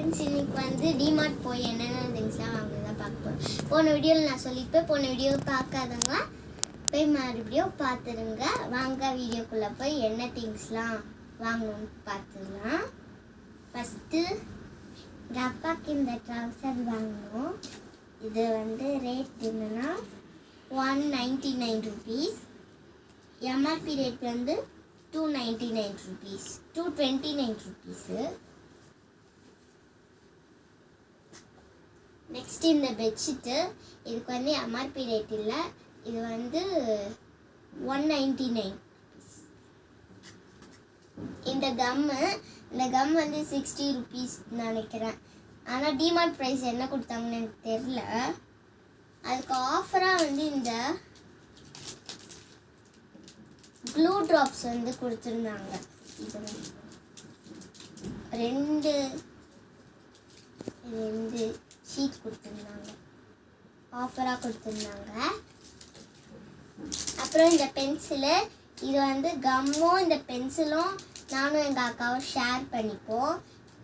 Friends, இன்னைக்கு வந்து DMart போய் என்னென்ன திங்ஸ்லாம் வாங்குறதா பார்க்க போகிறோம். போன வீடியோவில் நான் சொல்லியிருப்பேன், போன வீடியோ பார்க்காதவங்க போய் மறுபடியும் பார்த்துருங்க. வாங்க வீடியோக்குள்ளே போய் என்ன திங்ஸ்லாம் வாங்கணும்னு பார்த்துக்கலாம். ஃபஸ்ட்டு எங்கள் அப்பாவுக்கு இந்த ட்ரவுசர் வாங்கணும். இது வந்து ரேட் என்னன்னா 199 rupees. எம்ஆர்பி ரேட் வந்து 299 rupees, 229 rupees. நெக்ஸ்ட் இந்த பெட்ஷீட்டு, இதுக்கு வந்து எம்ஆர்பி ரேட் இல்லை, இது வந்து 199 rupees. இந்த கம் வந்து 60 rupees நினைக்கிறேன். ஆனால் டிமார்ட் ப்ரைஸ் என்ன கொடுத்தாங்கன்னு எனக்கு தெரியல. அதுக்கு ஆஃபராக வந்து இந்த க்ளூ ட்ராப்ஸ் வந்து கொடுத்துருந்தாங்க. இது ரெண்டு ஷீட் கொடுத்துருந்தாங்க, ஆஃபராக கொடுத்துருந்தாங்க. அப்புறம் இந்த பென்சிலு, இது வந்து கம்மும் இந்த பென்சிலும் நானும் எங்கள் அக்காவும் ஷேர் பண்ணிப்போம்.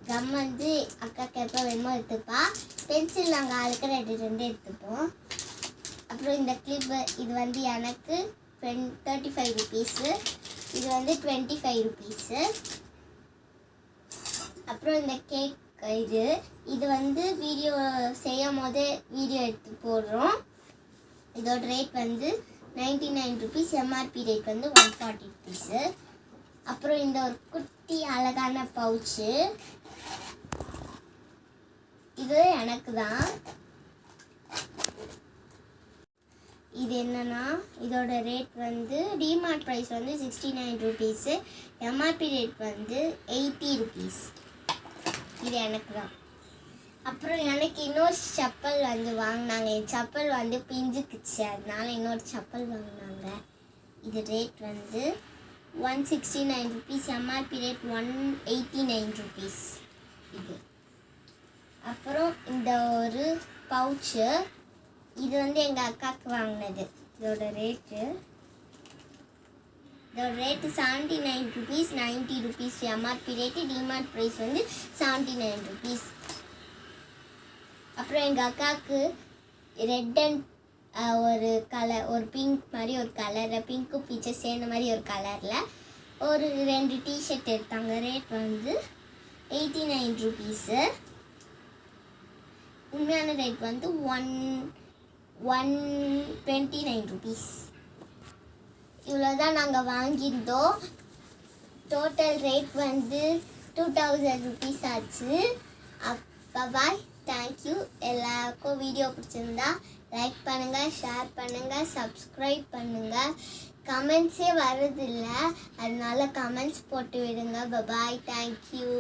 கம் வந்து அக்காவுக்கு எப்போ வேணுமோ எடுத்துப்பா, பென்சில் நாங்கள் ஆளுக்கு ரெண்டு எடுத்துப்போம். அப்புறம் இந்த கிளிப்பு, இது வந்து எனக்கு 35 rupees, இது வந்து 25 rupees. அப்புறம் இந்த கேக், இது வந்து வீடியோ செய்யும் போதே வீடியோ எடுத்து போடுறோம். இதோட ரேட் வந்து 99 rupees, எம்ஆர்பி ரேட் வந்து 140 rupees. அப்புறம் இந்த ஒரு குட்டி அழகான பவுச்சு, இது எனக்கு தான். இது என்னன்னா, இதோட ரேட் வந்து டிமார்ட் ப்ரைஸ் வந்து 69 rupees, எம்ஆர்பி ரேட் வந்து 80 rupees. இது எனக்கு தான். அப்புறம் எனக்கு இன்னொரு செப்பல் வந்து வாங்கினாங்க. என் செப்பல் வந்து பிஞ்சுக்குச்சு, அதனால இன்னொரு செப்பல் வாங்கினாங்க. இது ரேட் வந்து 169 rupees, எம்ஆர்பி ரேட் 189 rupees. இது அப்புறம் இந்த ஒரு பவுச்சு, இது வந்து எங்கள் அக்காவுக்கு வாங்கினது. இதோட rate 79 rupees, 90 rupees MRP rate, DMart price வந்து 79 rupees. அப்புறம் எங்கள் அக்காவுக்கு ரெட் அண்ட் ஒரு கலர், ஒரு பிங்க் மாதிரி ஒரு கலரில், பிங்க்கும் பீச்சும் சேர்ந்த மாதிரி ஒரு கலரில் ஒரு 2 டிஷர்ட் எடுத்தாங்க. ரேட் வந்து 89 rupees. உண்மையான ரேட் வந்து 129 rupees. இவ்வளோதான் நாங்கள் வாங்கியிருந்தோம். டோட்டல் ரேட் வந்து 2000 rupees ஆச்சு. பாய், தேங்க்யூ. எல்லாருக்கும் வீடியோ பிடிச்சிருந்தா லைக் பண்ணுங்கள், ஷேர் பண்ணுங்கள், சப்ஸ்கிரைப் பண்ணுங்கள். கமெண்ட்ஸே வரதில்லை, அதனால கமெண்ட்ஸ் போட்டு விடுங்க. பாய், தேங்க்யூ.